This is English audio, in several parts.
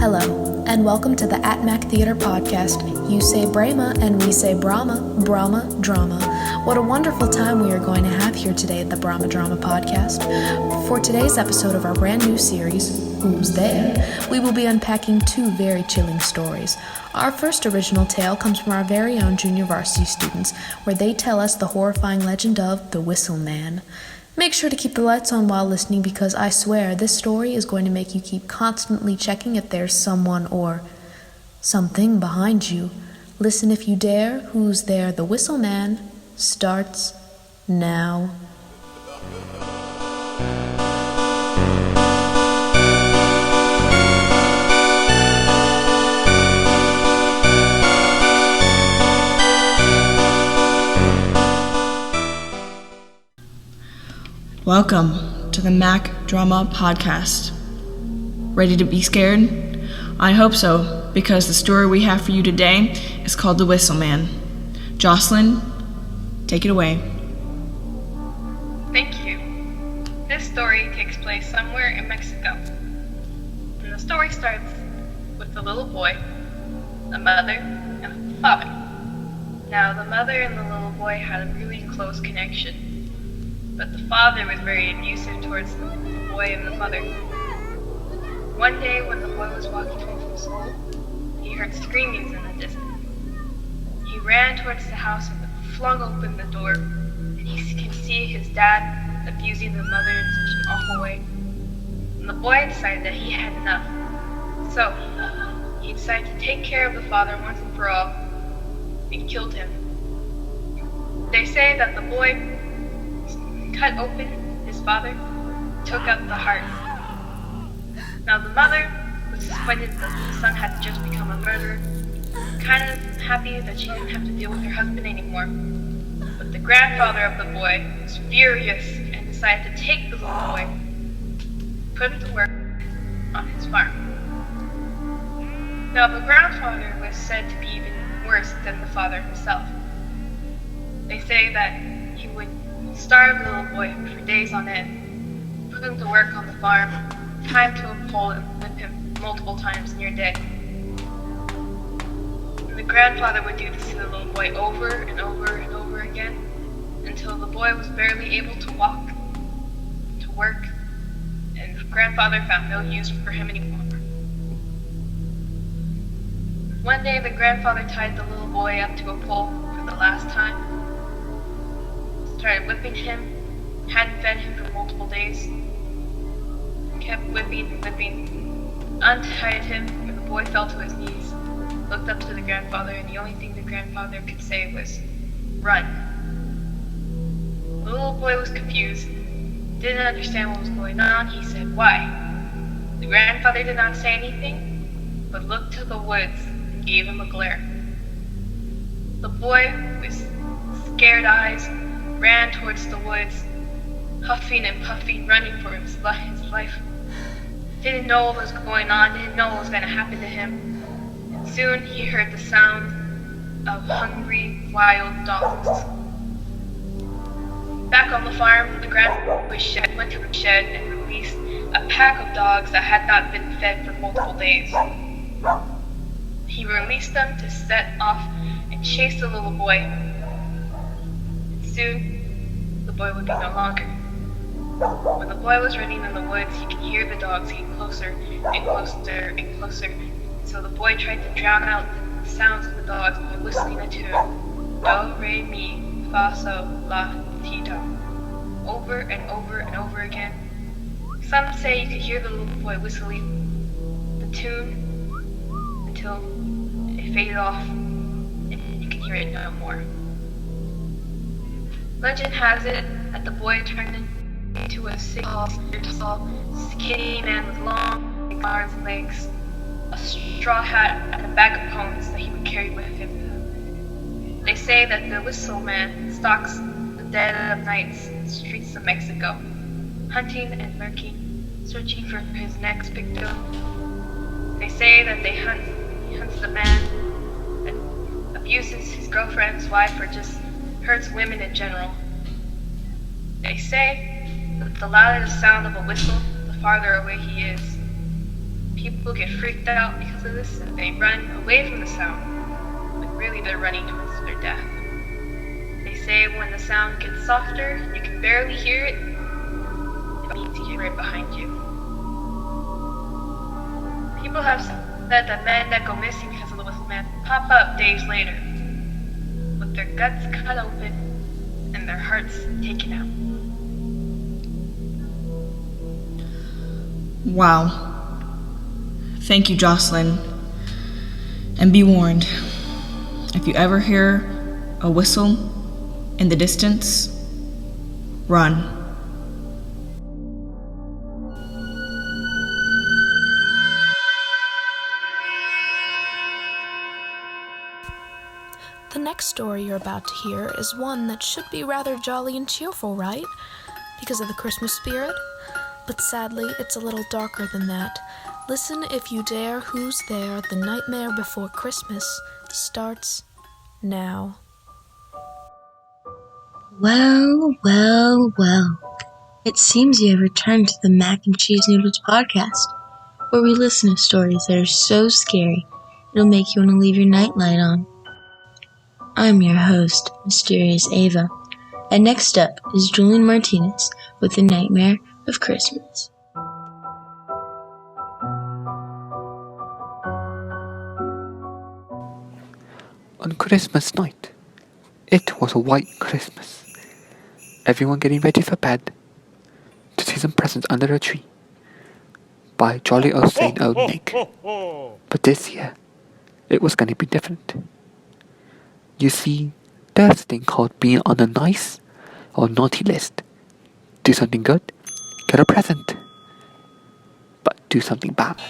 Hello, and welcome to the At Mac Theater podcast. You say Brahma, and we say Brahma, Drama. What a wonderful time we are going to have here today at the Brahma Drama podcast. For today's episode of our brand new series, Who's There?, we will be unpacking two very chilling stories. Our first original tale comes from our very own Junior Varsity students, where they tell us the horrifying legend of the Whistle Man. Make sure to keep the lights on while listening, because I swear this story is going to make you keep constantly checking if there's someone or something behind you. Listen if you dare. Who's There? The Whistle Man starts now. Welcome to the Mac Drama Podcast. Ready to be scared? I hope so, because the story we have for you today is called The Whistle Man. Jocelyn, take it away. Thank you. This story takes place somewhere in Mexico. And the story starts with a little boy, a mother, and a father. Now, the mother and the little boy had a really close connection. But the father was very abusive towards the boy and the mother. One day when the boy was walking home from school, he heard screamings in the distance. He ran towards the house and flung open the door, and he can see his dad abusing the mother in such an awful way. And the boy decided that he had enough. So he decided to take care of the father once and for all, and killed him. They say that the boy cut open his father, took out the heart. Now the mother was disappointed that the son had just become a murderer, kind of happy that she didn't have to deal with her husband anymore. But the grandfather of the boy was furious and decided to take the little boy, put him to work on his farm. Now the grandfather was said to be even worse than the father himself. They say that he would starve the little boy for days on end, put him to work on the farm, tie him to a pole and whip him multiple times near dead. And the grandfather would do this to the little boy over and over and over again, until the boy was barely able to walk, to work, and the grandfather found no use for him anymore. One day the grandfather tied the little boy up to a pole for the last time, started whipping him, hadn't fed him for multiple days, kept whipping and whipping, untied him, where the boy fell to his knees, looked up to the grandfather, and the only thing the grandfather could say was, "Run." The little boy was confused, didn't understand what was going on. He said, "Why?" The grandfather did not say anything, but looked to the woods and gave him a glare. The boy, with scared eyes, ran towards the woods, huffing and puffing, running for his life. Didn't know what was going on, didn't know what was going to happen to him. And soon he heard the sound of hungry, wild dogs. Back on the farm, the grandfather went to the shed and released a pack of dogs that had not been fed for multiple days. He released them to set off and chase the little boy. Soon, the boy would be no longer. When the boy was running in the woods, he could hear the dogs getting closer and closer and closer. So the boy tried to drown out the sounds of the dogs by whistling a tune, Do, Re, Mi, Fa, Sol, La, Ti, Do, over and over and over again. Some say you could hear the little boy whistling the tune until it faded off and you could hear it no more. Legend has it that the boy turned into a tall, skinny man with long arms and legs, a straw hat, and a bag of cones that he would carry with him. They say that the Whistle Man stalks the dead of nights in the streets of Mexico, hunting and lurking, searching for his next victim. They say that he hunts the man that abuses his girlfriend's wife or just hurts women in general. They say that the louder the sound of a whistle, the farther away he is. People get freaked out because of this and they run away from the sound, but really they're running towards their death. They say when the sound gets softer and you can barely hear it, it means to get right behind you. People have said that men that go missing because of the whistle man pop up days later, with their guts cut open and their hearts taken out. Wow. Thank you, Jocelyn. And be warned, if you ever hear a whistle in the distance, run. The next story you're about to hear is one that should be rather jolly and cheerful, right? Because of the Christmas spirit? But sadly, it's a little darker than that. Listen if you dare, Who's There? The Nightmare Before Christmas starts now. Well, well, well. It seems you have returned to the Mac and Cheese Noodles podcast, where we listen to stories that are so scary it'll make you want to leave your nightlight on. I'm your host, Mysterious Ava, and next up is Julian Martinez with The Nightmare of Christmas. On Christmas night, it was a white Christmas. Everyone getting ready for bed to see some presents under a tree by jolly old Saint Old Nick. But this year, it was going to be different. You see, there's a thing called being on a nice or naughty list. Do something good, get a present. But do something bad.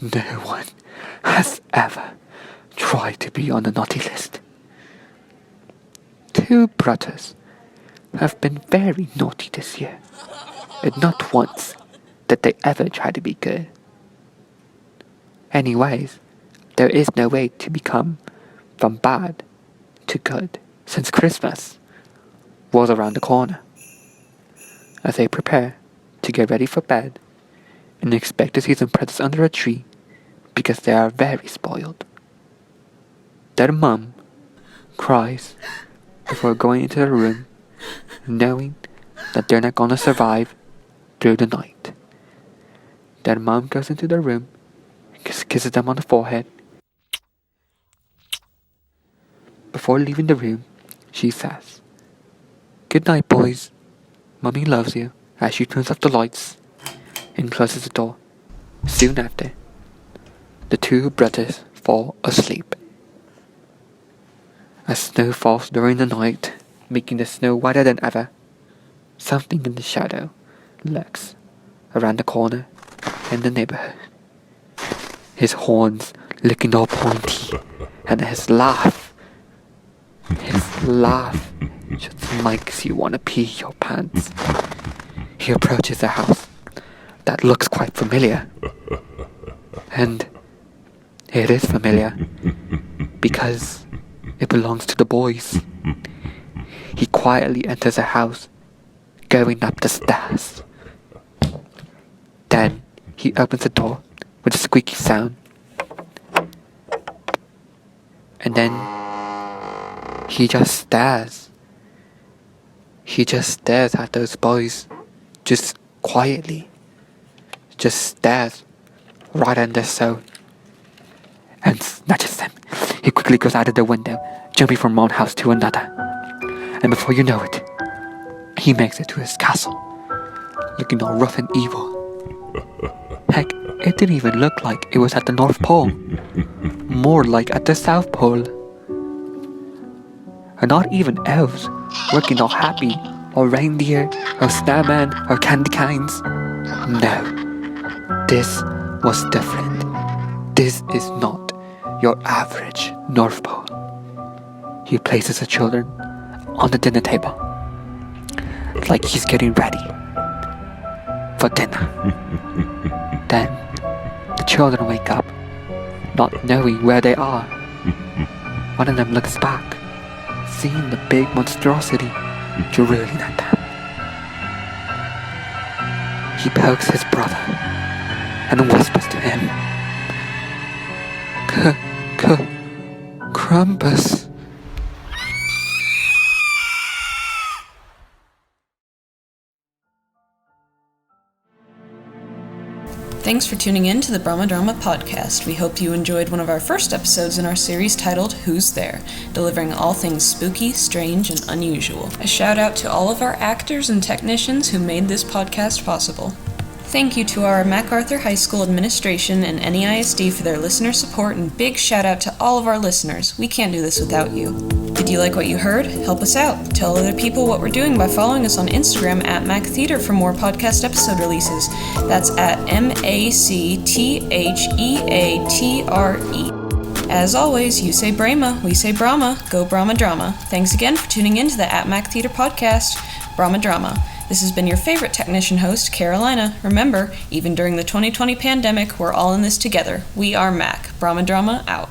No one has ever tried to be on the naughty list. Two brothers have been very naughty this year, and not once did they ever try to be good. Anyways, there is no way to become from bad to good, since Christmas was around the corner. As they prepare to get ready for bed and expect to see some presents under a tree because they are very spoiled, their mum cries before going into their room, knowing that they're not gonna survive through the night. Their mum goes into their room, kisses them on the forehead. Before leaving the room, she says, "Good night, boys. Mummy loves you," as she turns off the lights and closes the door. Soon after, the two brothers fall asleep. As snow falls during the night, making the snow whiter than ever, something in the shadow lurks around the corner in the neighborhood. His horns looking all pointy, and his laugh just makes you want to pee your pants. He approaches a house that looks quite familiar. And it is familiar because it belongs to the boys. He quietly enters a house, going up the stairs. Then he opens the door with a squeaky sound. And then he just stares. He just stares at those boys, just quietly. Just stares right at their soul and snatches them. He quickly goes out of the window, jumping from one house to another. And before you know it, he makes it to his castle, looking all rough and evil. Heck, it didn't even look like it was at the North Pole. More like at the South Pole. And not even elves, looking all happy, or reindeer, or snowman, or candy canes. No, this was different. This is not your average North Pole. He places the children on the dinner table, like he's getting ready for dinner. Then the children wake up, not knowing where they are. One of them looks back, seeing the big monstrosity drooling at them. he pokes his brother and whispers to him, Krampus. Thanks for tuning in to the Brahma Drama Podcast. We hope you enjoyed one of our first episodes in our series titled Who's There?, delivering all things spooky, strange, and unusual. A shout out to all of our actors and technicians who made this podcast possible. Thank you to our MacArthur High School administration and NEISD for their listener support, and big shout out to all of our listeners. We can't do this without you. Did you like what you heard? Help us out. Tell other people what we're doing by following us on Instagram at MacTheater for more podcast episode releases. That's at MacTheatre. As always, you say Brahma, we say Brahma, go Brahma Drama. Thanks again for tuning in to the At MacTheater podcast, Brahma Drama. This has been your favorite technician host, Carolina. Remember, even during the 2020 pandemic, we're all in this together. We are Mac. Brahma Drama out.